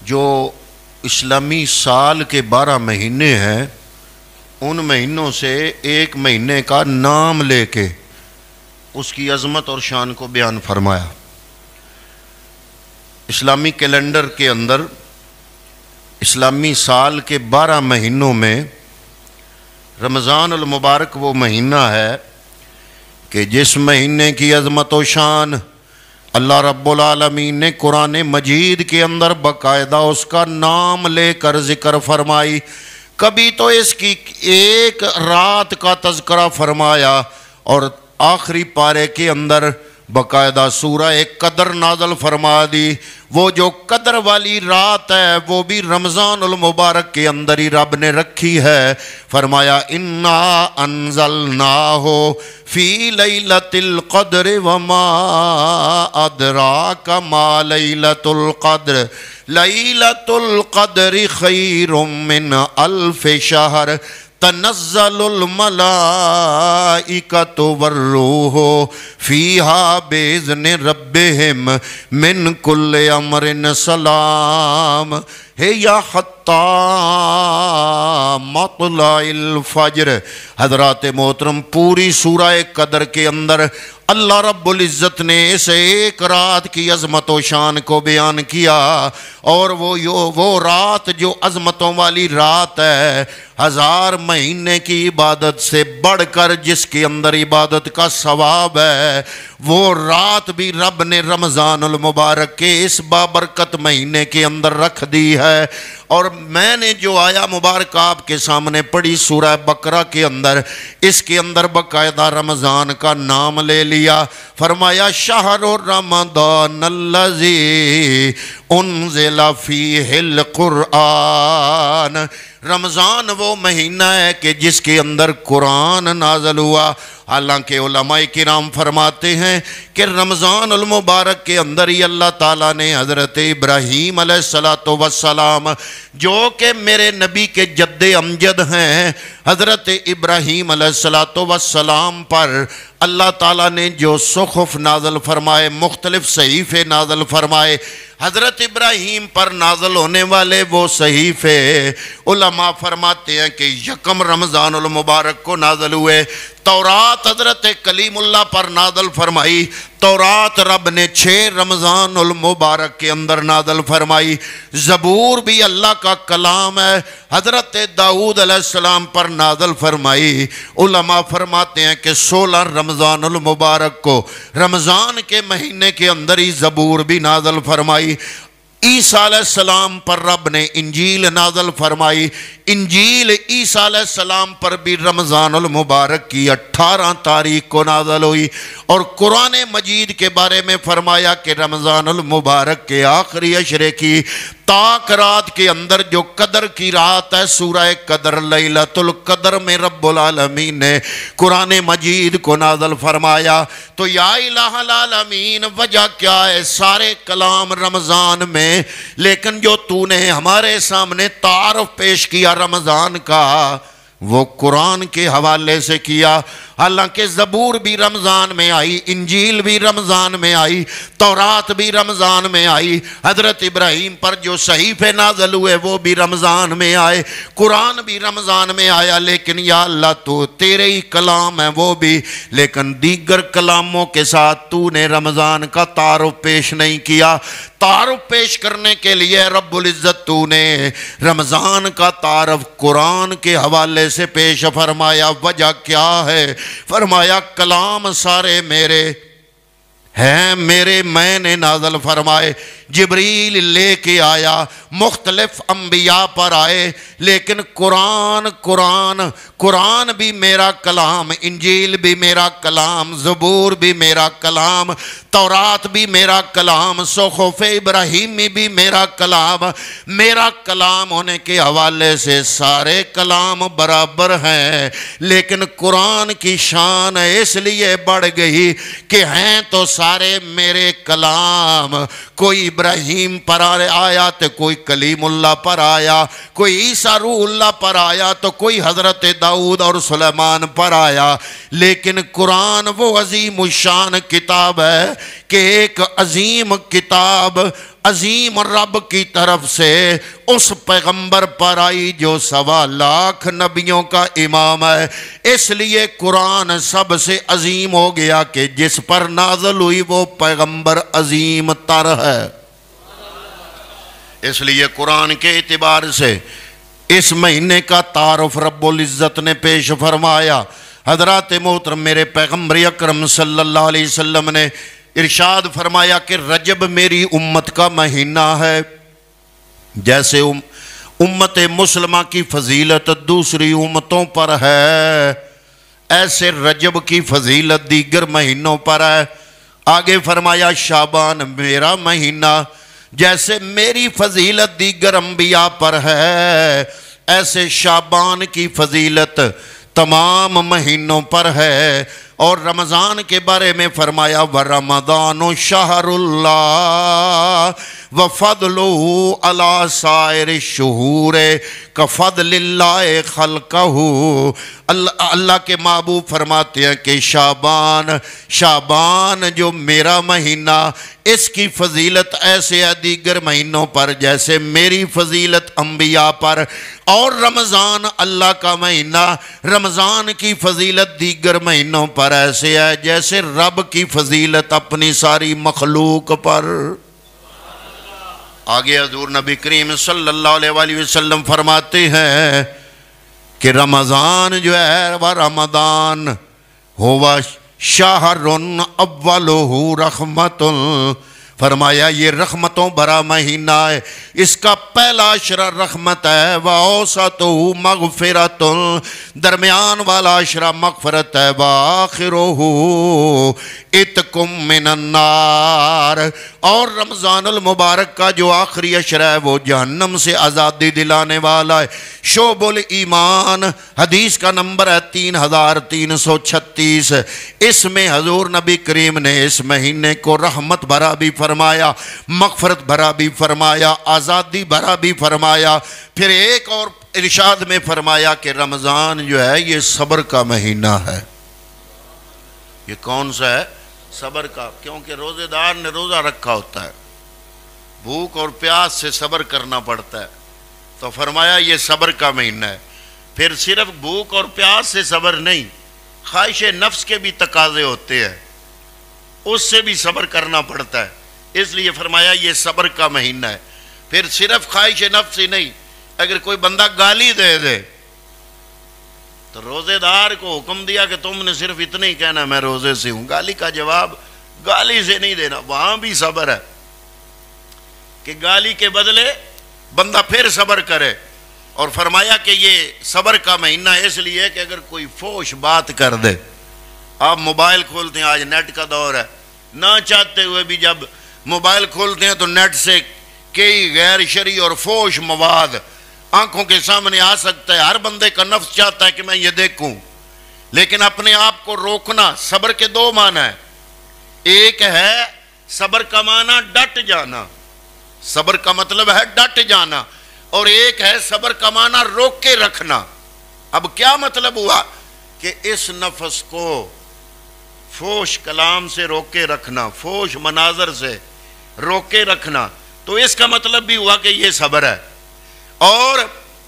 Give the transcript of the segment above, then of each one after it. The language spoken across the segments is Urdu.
جو اسلامی سال کے 12 مہینے ہیں ان مہینوں سے ایک مہینے کا نام لے کے اس کی عظمت اور شان کو بیان فرمایا۔ اسلامی کیلنڈر کے اندر اسلامی سال کے 12 مہینوں میں رمضان المبارک وہ مہینہ ہے کہ جس مہینے کی عظمت و شان اللہ رب العالمین نے قرآن مجید کے اندر باقاعدہ اس کا نام لے کر ذکر فرمائی۔ کبھی تو اس کی ایک رات کا تذکرہ فرمایا اور آخری پارے کے اندر باقاعدہ سورہ قدر نازل فرما دی۔ وہ جو قدر والی رات ہے وہ بھی رمضان المبارک کے اندر ہی رب نے رکھی ہے۔ فرمایا انا انزلناہ فی لیلۃ القدر وما ادراک ما لیلۃ القدر لیلۃ القدر خیر من الف شہر تنزل الملائکۃ والروح فیہا باذن ربہم من کل امر سلام ہی حتی مطلع الفجر۔ حضرات محترم، پوری سورہ قدر کے اندر اللہ رب العزت نے اس ایک رات کی عظمت و شان کو بیان کیا، اور وہ رات جو عظمتوں والی رات ہے، 1000 مہینے کی عبادت سے بڑھ کر جس کے اندر عبادت کا ثواب ہے، وہ رات بھی رب نے رمضان المبارک کے اس بابرکت مہینے کے اندر رکھ دی ہے۔ اور میں نے جو آیا مبارک آپ کے سامنے پڑھی سورہ بقرہ کے اندر، اس کے اندر باقاعدہ رمضان کا نام لے لیا۔ فرمایا شہر رمضان الذی انزل فیہ القرآن، رمضان وہ مہینہ ہے کہ جس کے اندر قرآن نازل ہوا۔ حالانکہ علماء کرام فرماتے ہیں کہ رمضان المبارک کے اندر ہی اللہ تعالیٰ نے حضرت ابراہیم علیہ السلام جو کہ میرے نبی کے جد امجد ہیں، حضرت ابراہیم علیہ السلام پر اللہ تعالیٰ نے جو صحف نازل فرمائے، مختلف صحیفے نازل فرمائے، حضرت ابراہیم پر نازل ہونے والے وہ صحیفے علماء فرماتے ہیں کہ 1 رمضان المبارک کو نازل ہوئے۔ تورات حضرت کلیم اللہ پر نازل فرمائی، تورات رب نے 6 رمضان المبارک کے اندر نازل فرمائی۔ زبور بھی اللہ کا کلام ہے، حضرت داؤد علیہ السلام پر نازل فرمائی۔ علماء فرماتے ہیں کہ 16 رمضان المبارک کو رمضان کے مہینے کے اندر ہی زبور بھی نازل فرمائی۔ عیسیٰ علیہ السلام پر رب نے انجیل نازل فرمائی، انجیل عیسیٰ علیہ السلام پر بھی رمضان المبارک کی 18 تاریخ کو نازل ہوئی۔ اور قرآن مجید کے بارے میں فرمایا کہ رمضان المبارک کے آخری عشرے کی تاک رات کے اندر جو قدر کی رات ہے، سورہ قدر لیلۃ القدر میں رب العالمین نے قرآن مجید کو نازل فرمایا۔ تو یا الہ العالمین، وجہ کیا ہے سارے کلام رمضان میں، لیکن جو تو نے ہمارے سامنے تعارف پیش کیا رمضان کا، وہ قرآن کے حوالے سے کیا۔ حالانکہ زبور بھی رمضان میں آئی، انجیل بھی رمضان میں آئی، تورات بھی رمضان میں آئی، حضرت ابراہیم پر جو صحیفے نازل ہوئے وہ بھی رمضان میں آئے، قرآن بھی رمضان میں آیا۔ لیکن یا اللہ تو تیرے ہی کلام ہے وہ بھی، لیکن دیگر کلاموں کے ساتھ تو نے رمضان کا تعارف پیش نہیں کیا۔ تعارف پیش کرنے کے لیے رب العزت تو نے رمضان کا تعارف قرآن کے حوالے سے پیش فرمایا۔ وجہ کیا ہے؟ فرمایا کلام سارے میرے ہیں، میرے میں نے نازل فرمائے۔ جبریل لے کے آیا، مختلف انبیاء پر آئے، لیکن قرآن بھی میرا کلام، انجیل بھی میرا کلام، زبور بھی میرا کلام، تورات بھی میرا کلام، صحف ابراہیمی بھی میرا کلام۔ میرا کلام ہونے کے حوالے سے سارے کلام برابر ہیں، لیکن قرآن کی شان اس لیے بڑھ گئی کہ ہیں تو سارے میرے کلام، کوئی ابراہیم پر آیا تو کوئی کلیم اللہ پر آیا، کوئی عیسیٰ روح اللہ پر آیا تو کوئی حضرت داؤد اور سلیمان پر آیا، لیکن قرآن وہ عظیم الشان کتاب ہے کہ ایک عظیم کتاب عظیم رب کی طرف سے اس پیغمبر پر آئی جو 1.25 لاکھ نبیوں کا امام ہے۔ اس لیے قرآن سب سے عظیم ہو گیا کہ جس پر نازل ہوئی وہ پیغمبر عظیم تر ہے۔ اس لیے قرآن کے اعتبار سے اس مہینے کا تعارف رب العزت نے پیش فرمایا۔ حضرات محترم، میرے پیغمبر اکرم صلی اللہ علیہ وسلم نے ارشاد فرمایا کہ رجب میری امت کا مہینہ ہے۔ جیسے امت مسلمہ کی فضیلت دوسری امتوں پر ہے، ایسے رجب کی فضیلت دیگر مہینوں پر ہے۔ آگے فرمایا شعبان میرا مہینہ، جیسے میری فضیلت دیگر انبیاء پر ہے، ایسے شعبان کی فضیلت تمام مہینوں پر ہے۔ اور رمضان کے بارے میں فرمایا وَرَمَضَانُ شَهْرُ اللَّهِ وَفَضْلُهُ عَلَى سَائِرِ الشُّهُورِ كَفَضْلِ اللَّهِ خَلْقَهُ۔ اللہ کے محبوب فرماتے ہیں کہ شعبان جو میرا مہینہ، اس کی فضیلت ایسے ہے دیگر مہینوں پر جیسے میری فضیلت انبیاء پر۔ اور رمضان اللہ کا مہینہ، رمضان کی فضیلت دیگر مہینوں پر ایسے ہے جیسے رب کی فضیلت اپنی ساری مخلوق پر۔ آگے حضور نبی کریم صلی اللہ علیہ وسلم فرماتے ہیں کہ رمضان جو ہے وہ رمضان ہوا شہر اولہ رحمت، فرمایا یہ رحمتوں بھرا مہینہ ہے، اس کا پہلا عشرہ رحمت ہے، وَأَوْسَطُهُ مَغْفِرَةٌ درمیان والا عشرہ مغفرت ہے، وَآخِرُهُ عِتْقٌ مِّنَ النَّارِ اور رمضان المبارک کا جو آخری عشرہ ہے وہ جہنم سے آزادی دلانے والا ہے۔ شعب الایمان حدیث کا نمبر ہے 3336۔ اس میں حضور نبی کریم نے اس مہینے کو رحمت بھرا بھی فرمایا، مغفرت بھرا بھی فرمایا، آزادی بھرا بھی فرمایا۔ پھر ایک اور ارشاد میں فرمایا کہ رمضان جو ہے یہ صبر کا مہینہ ہے۔ یہ کون سا ہے؟ صبر کا، کیونکہ روزے دار نے روزہ رکھا ہوتا ہے، بھوک اور پیاس سے صبر کرنا پڑتا ہے، تو فرمایا یہ صبر کا مہینہ ہے۔ پھر صرف بھوک اور پیاس سے صبر نہیں، خواہش نفس کے بھی تقاضے ہوتے ہیں، اس سے بھی صبر کرنا پڑتا ہے، اس لیے فرمایا یہ صبر کا مہینہ ہے۔ پھر صرف خواہش نفس ہی نہیں، اگر کوئی بندہ گالی دے دے تو روزے دار کو حکم دیا کہ تم نے صرف اتنا ہی کہنا میں روزے سے ہوں، گالی کا جواب گالی سے نہیں دینا، وہاں بھی صبر ہے کہ گالی کے بدلے بندہ پھر صبر کرے۔ اور فرمایا کہ یہ صبر کا مہینہ اس لیے کہ اگر کوئی فوش بات کر دے، آپ موبائل کھولتے ہیں، آج نیٹ کا دور ہے، نہ چاہتے ہوئے بھی جب موبائل کھولتے ہیں تو نیٹ سے کئی غیر شرعی اور فوش مواد آنکھوں کے سامنے آ سکتا ہے۔ ہر بندے کا نفس چاہتا ہے کہ میں یہ دیکھوں، لیکن اپنے آپ کو روکنا۔ صبر کے دو معنی ہیں، ایک ہے صبر کا معنی ڈٹ جانا، صبر کا مطلب ہے ڈٹ جانا، اور ایک ہے صبر کا معنی روک کے رکھنا۔ اب کیا مطلب ہوا کہ اس نفس کو فوش کلام سے روک کے رکھنا، فوش مناظر سے روک کے رکھنا، تو اس کا مطلب بھی ہوا کہ یہ صبر ہے۔ اور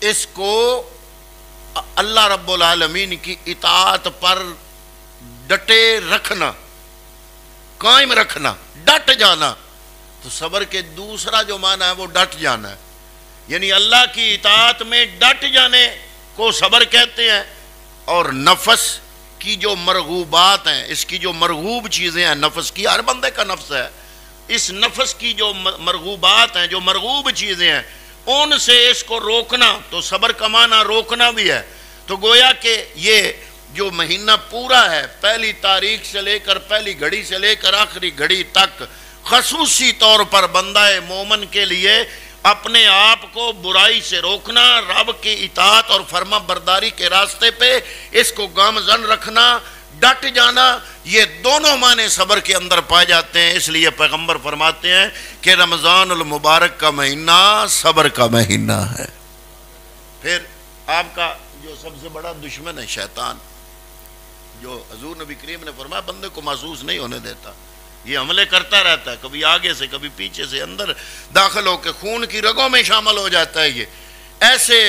اس کو اللہ رب العالمین کی اطاعت پر ڈٹے رکھنا، قائم رکھنا، ڈٹ جانا، تو صبر کے دوسرا جو معنی ہے وہ ڈٹ جانا ہے، یعنی اللہ کی اطاعت میں ڈٹ جانے کو صبر کہتے ہیں۔ اور نفس کی جو مرغوبات ہیں، اس کی جو مرغوب چیزیں ہیں، نفس کی، ہر بندے کا نفس ہے، اس نفس کی جو مرغوبات ہیں، جو مرغوب چیزیں ہیں، ان سے اس کو روکنا، تو صبر کا معنی روکنا بھی ہے۔ تو گویا کہ یہ جو مہینہ پورا ہے، پہلی تاریخ سے لے کر، پہلی گھڑی سے لے کر آخری گھڑی تک، خصوصی طور پر بندہ مومن کے لیے اپنے آپ کو برائی سے روکنا، رب کی اطاعت اور فرما برداری کے راستے پہ اس کو گامزن رکھنا، ڈٹ جانا، یہ دونوں معنی صبر کے اندر پائے جاتے ہیں۔ اس لیے پیغمبر فرماتے ہیں کہ رمضان المبارک کا مہینہ صبر کا مہینہ ہے۔ پھر آپ کا جو سب سے بڑا دشمن ہے شیطان، جو حضور نبی کریم نے فرمایا بندے کو محسوس نہیں ہونے دیتا، یہ حملے کرتا رہتا ہے، کبھی آگے سے کبھی پیچھے سے، اندر داخل ہو کے خون کی رگوں میں شامل ہو جاتا ہے۔ یہ ایسے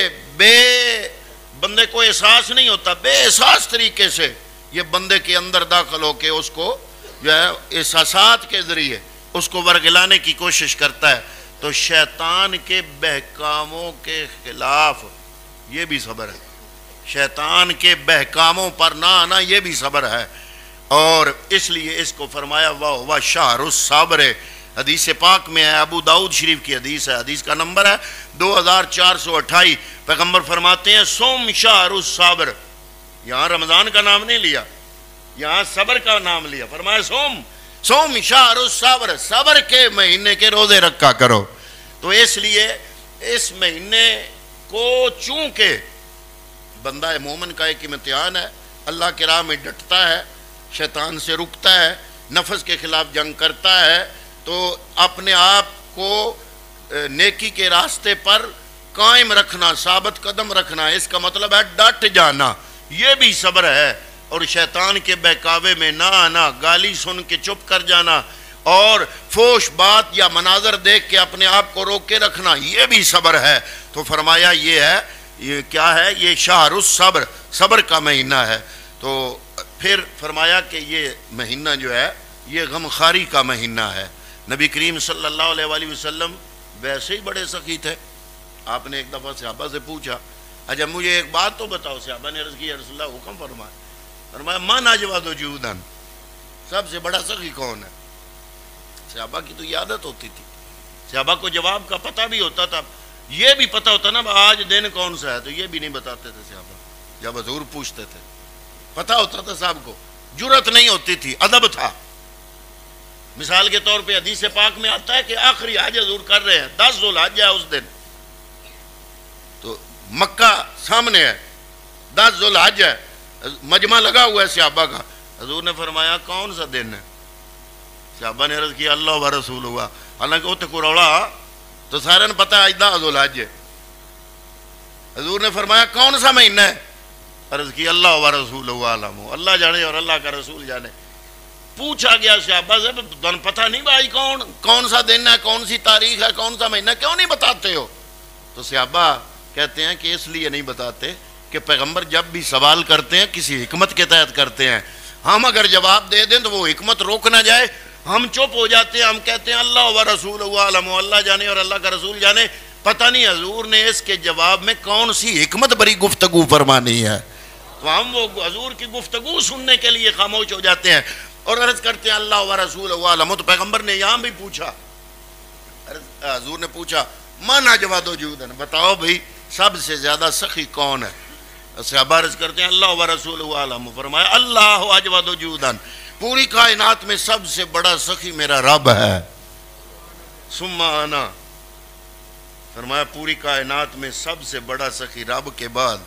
بندے کو احساس نہیں ہوتا، بے احساس طریقے سے یہ بندے کے اندر داخل ہو کے اس کو جو ہے احساسات کے ذریعے اس کو ورگلانے کی کوشش کرتا ہے۔ تو شیطان کے بہکاموں کے خلاف یہ بھی صبر ہے، شیطان کے بہکاموں پر نہ آنا یہ بھی صبر ہے، اور اس لیے اس کو فرمایا وَهُوَ شَهْرُ الصَّبْرِ۔ حدیث پاک میں ہے، ابو داؤد شریف کی حدیث ہے، حدیث کا نمبر ہے 2428۔ پیغمبر فرماتے ہیں صوم شہر الصبر، یہاں رمضان کا نام نہیں لیا، یہاں صبر کا نام لیا، فرمایا صوم شہر الصبر، صبر کے مہینے کے روزے رکھا کرو۔ تو اس لیے اس مہینے کو چونکہ بندہ مومن کا ایک امتحان ہے، اللہ کے راہ میں ڈٹتا ہے، شیطان سے رکتا ہے، نفس کے خلاف جنگ کرتا ہے، تو اپنے آپ کو نیکی کے راستے پر قائم رکھنا، ثابت قدم رکھنا، اس کا مطلب ہے ڈٹ جانا، یہ بھی صبر ہے۔ اور شیطان کے بہکاوے میں نہ آنا، گالی سن کے چپ کر جانا، اور فوش بات یا مناظر دیکھ کے اپنے آپ کو روک کے رکھنا، یہ بھی صبر ہے۔ تو فرمایا یہ ہے، یہ کیا ہے؟ یہ شہر الصبر، صبر کا مہینہ ہے۔ تو پھر فرمایا کہ یہ مہینہ جو ہے یہ غمخواری کا مہینہ ہے۔ نبی کریم صلی اللہ علیہ وآلہ وسلم ویسے ہی بڑے سخی تھے۔ آپ نے ایک دفعہ صحابہ سے پوچھا، اچھا مجھے ایک بات تو بتاؤ۔ صحابہ نے عرض کی، یا رسول اللہ حکم فرمائے۔ فرمایا من اجود جودن، سب سے بڑا سخی کون ہے؟ صحابہ کی تو یہ عادت ہوتی تھی، صحابہ کو جواب کا پتہ بھی ہوتا تھا، یہ بھی پتہ ہوتا نا آج دن کون سا ہے، تو یہ بھی نہیں بتاتے تھے صحابہ، جب حضور پوچھتے تھے پتہ ہوتا تھا صاحب کو، جرأت نہیں ہوتی تھی، ادب تھا۔ مثال کے طور پہ حدیث پاک میں آتا ہے کہ آخری حج حضور کر رہے ہیں، 10 ذوالحج ہے اس دن، تو مکہ سامنے ہے، 10 ذوالحج ہے، مجمع لگا ہوا ہے صحابہ کا۔ حضور نے فرمایا کون سا دن ہے؟ صحابہ نے عرض کیا اللہ و رسول ہوا، حالانکہ وہ تو کوروڑا تو سارے نے پتہ ہے آج 10 ذوالحج ہے۔ حضور نے فرمایا کون سا مہینہ ہے؟ عرض کی اللہ و رسول عالم، اللہ جانے اور اللہ کا رسول جانے۔ پوچھا گیا صحابہ سے تمہیں پتہ نہیں بھائی کون سا دن ہے، کون سی تاریخ ہے، کون سا مہینہ، کیوں نہیں بتاتے ہو؟ تو صحابہ کہتے ہیں کہ اس لیے نہیں بتاتے کہ پیغمبر جب بھی سوال کرتے ہیں کسی حکمت کے تحت کرتے ہیں، ہم اگر جواب دے دیں تو وہ حکمت روک نہ جائے، ہم چپ ہو جاتے ہیں، ہم کہتے ہیں اللہ و رسول عالم، اللہ جانے اور اللہ کا رسول جانے، پتہ نہیں حضور نے اس کے جواب میں کون سی حکمت بری گفتگو فرمانی ہے، تو ہم وہ حضور کی گفتگو سننے کے لیے خاموش ہو جاتے ہیں اور عرض کرتے ہیں اللہ و رسول عالم۔ تو پیغمبر نے یہاں بھی پوچھا، حضور نے پوچھا من اجود جودن، بتاؤ بھئی سب سے زیادہ سخی کون ہے؟ صحابہ عرض کرتے ہیں اللہ و رسول عالم۔ فرمایا اللہ اجود جودن، پوری کائنات میں سب سے بڑا سخی میرا رب ہے، ثم انا، فرمایا پوری کائنات میں سب سے بڑا سخی رب کے بعد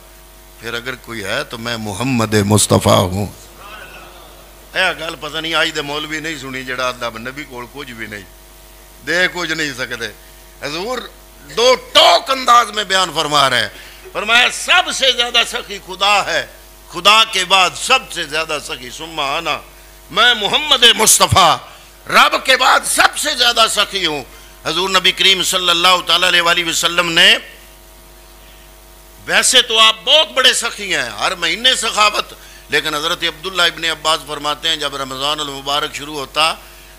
پھر اگر کوئی ہے تو میں محمد مصطفیٰ ہوں۔ اے گل پتہ نہیں آج دے مولوی نہیں سنی جڑا آدھا نبی کول کچھ بھی نہیں دے، کچھ نہیں سکتے۔ حضور دو ٹوک انداز میں بیان فرما رہے ہیں، فرمایا سب سے زیادہ سخی خدا ہے، خدا کے بعد سب سے زیادہ سخی ثم انا، میں محمد مصطفیٰ رب کے بعد سب سے زیادہ سخی ہوں۔ حضور نبی کریم صلی اللہ تعالیٰ علیہ وسلم نے، ویسے تو آپ بہت بڑے سخی ہیں، ہر مہینے سخاوت، لیکن حضرت عبداللہ ابن عباس فرماتے ہیں جب رمضان المبارک شروع ہوتا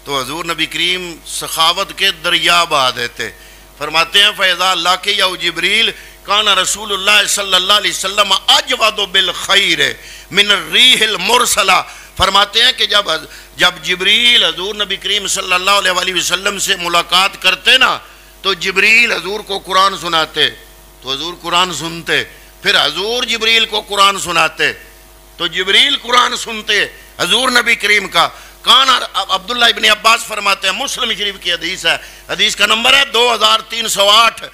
تو حضور نبی کریم سخاوت کے دریا بہا دیتے۔ فرماتے ہیں فیضا اللہ کے یا جبریل کان رسول اللہ صلی اللہ علیہ وسلم اجود بالخیر من الریح المرسلہ، فرماتے ہیں کہ جب جبریل حضور نبی کریم صلی اللہ علیہ وسلم سے ملاقات کرتے نا تو جبریل حضور کو قرآن سناتے، تو حضور قرآن سنتے، پھر حضور جبریل کو قرآن سناتے، تو جبریل قرآن سنتے حضور نبی کریم کا۔ عبداللہ ابن عباس فرماتے ہیں، مسلم شریف کی حدیث ہے، حدیث کا نمبر ہے 2308۔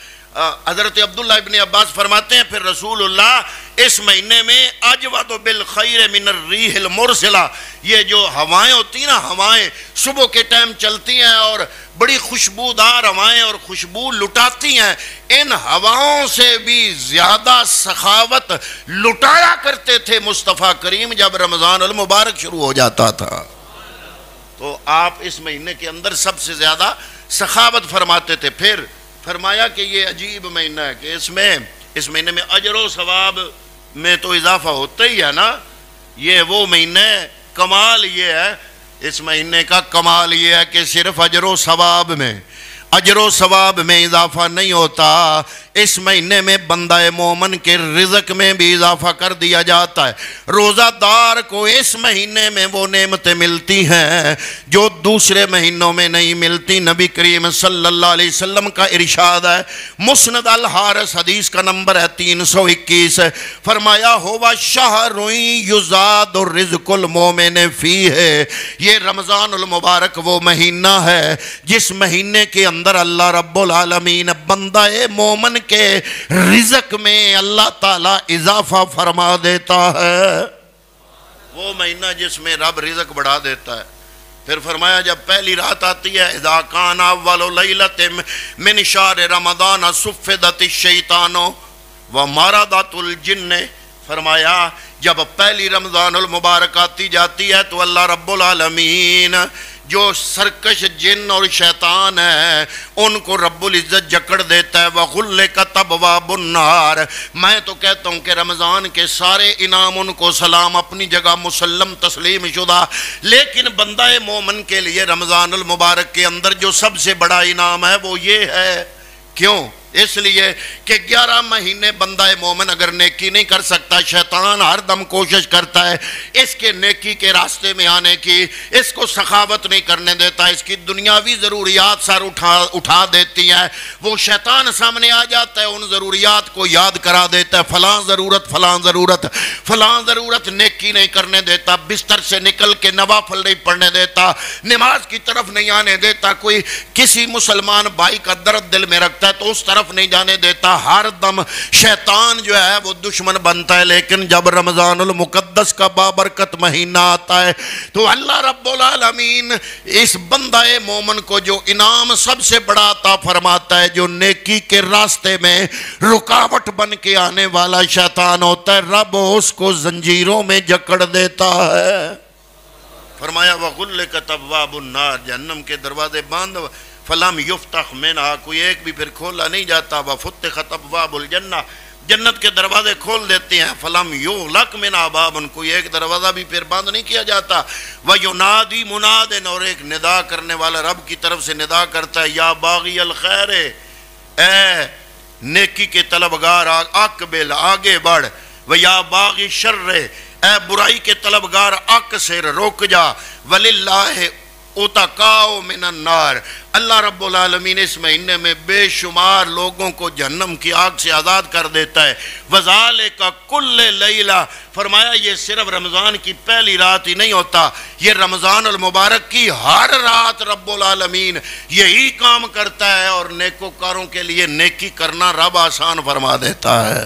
حضرت عبداللہ ابن عباس فرماتے ہیں پھر رسول اللہ اس مہینے میں اجود بالخیر من الریح المرسلہ، یہ جو ہوائیں ہوتی ہیں نا، ہوائیں صبح کے ٹائم چلتی ہیں اور بڑی خوشبودار ہوائیں اور خوشبو لٹاتی ہیں، ان ہواؤں سے بھی زیادہ سخاوت لٹایا کرتے تھے مصطفیٰ کریم جب رمضان المبارک شروع ہو جاتا تھا۔ تو آپ اس مہینے کے اندر سب سے زیادہ سخاوت فرماتے تھے. پھر فرمایا کہ یہ عجیب مہینہ ہے کہ اس مہینے میں اجر و ثواب میں تو اضافہ ہوتا ہی ہے نا. یہ وہ مہینہ ہے, کمال یہ ہے اس مہینے کا, کمال یہ ہے کہ صرف اجر و ثواب میں اضافہ نہیں ہوتا, اس مہینے میں بندہ مومن کے رزق میں بھی اضافہ کر دیا جاتا ہے. روزہ دار کو اس مہینے میں وہ نعمتیں ملتی ہیں جو دوسرے مہینوں میں نہیں ملتی. نبی کریم صلی اللہ علیہ وسلم کا ارشاد ہے, مسند الحارث حدیث کا نمبر ہے 321, فرمایا ہوا شہر یزاد الرزق المومن فیہ, یہ رمضان المبارک وہ مہینہ ہے جس مہینے کے اندر اللہ رب العالمین بندہ مومن کے رزق میں اللہ تعالیٰ اضافہ فرما دیتا ہے. وہ مہینہ جس میں رب رزق بڑھا دیتا ہے. پھر فرمایا جب پہلی رات آتی ہے, اذا کان اول لیلۃ من شہر رمضان صفدت الشیطان ومردت الجن, فرمایا جب پہلی رمضان المبارک آتی جاتی ہے تو اللہ رب العالمین جو سرکش جن اور شیطان ہے ان کو رب العزت جکڑ دیتا ہے. وَغُلِّقَتْ أَبْوَابُ النَّارِ, میں تو کہتا ہوں کہ رمضان کے سارے انعام ان کو سلام اپنی جگہ مسلم تسلیم شدہ, لیکن بندہ مومن کے لیے رمضان المبارک کے اندر جو سب سے بڑا انعام ہے وہ یہ ہے. کیوں؟ اس لیے کہ 11 مہینے بندہ مومن اگر نیکی نہیں کر سکتا, شیطان ہر دم کوشش کرتا ہے اس کے نیکی کے راستے میں آنے کی, اس کو سخاوت نہیں کرنے دیتا, اس کی دنیاوی ضروریات سر اٹھا دیتی ہیں. وہ شیطان سامنے آ جاتا ہے, ان ضروریات کو یاد کرا دیتا ہے, فلاں ضرورت نیکی نہیں کرنے دیتا, بستر سے نکل کے نوافل نہیں پڑھنے دیتا, نماز کی طرف نہیں آنے دیتا. کوئی کسی مسلمان بھائی کا درد دل میں رکھتا ہے تو اس طرف نہیں جانے دیتا. ہر دم شیطان جو ہے وہ دشمن بنتا ہے. لیکن جب رمضان المقدس کا بابرکت مہینہ آتا ہے تو اللہ رب العالمین اس بندہ مومن کو جو انعام سب سے بڑا عطا فرماتا ہے, جو نیکی کے راستے میں رکاوٹ بن کے آنے والا شیطان ہوتا ہے, رب اس کو زنجیروں میں جکڑ دیتا ہے. فرمایا وَغُلِّقَتْ أَبْوَابُ النَّارِ, جہنم کے دروازے بند, فلم یفتح منہا, کوئی ایک بھی پھر کھولا نہیں جاتا. وفتحت ابواب الجنہ, جنت کے دروازے کھول دیتے ہیں. فلم یغلق منہا باب, کوئی ایک دروازہ بھی پھر بند نہیں کیا جاتا. وینادی منادن, اور ایک ندا کرنے والا رب کی طرف سے ندا کرتا ہے, یا باغی الخیر, اے نیکی کے طلبگار اقبل, آگے بڑھ. ویا باغی شر, اے برائی کے طلبگار اقصر, رک جا. وللہ اتقاء من النار, اللہ رب العالمین اس مہینے میں بے شمار لوگوں کو جہنم کی آگ سے آزاد کر دیتا ہے. وذالک کل لیلہ, فرمایا یہ صرف رمضان کی پہلی رات ہی نہیں ہوتا, یہ رمضان المبارک کی ہر رات رب العالمین یہی کام کرتا ہے, اور نیکوکاروں کے لیے نیکی کرنا رب آسان فرما دیتا ہے.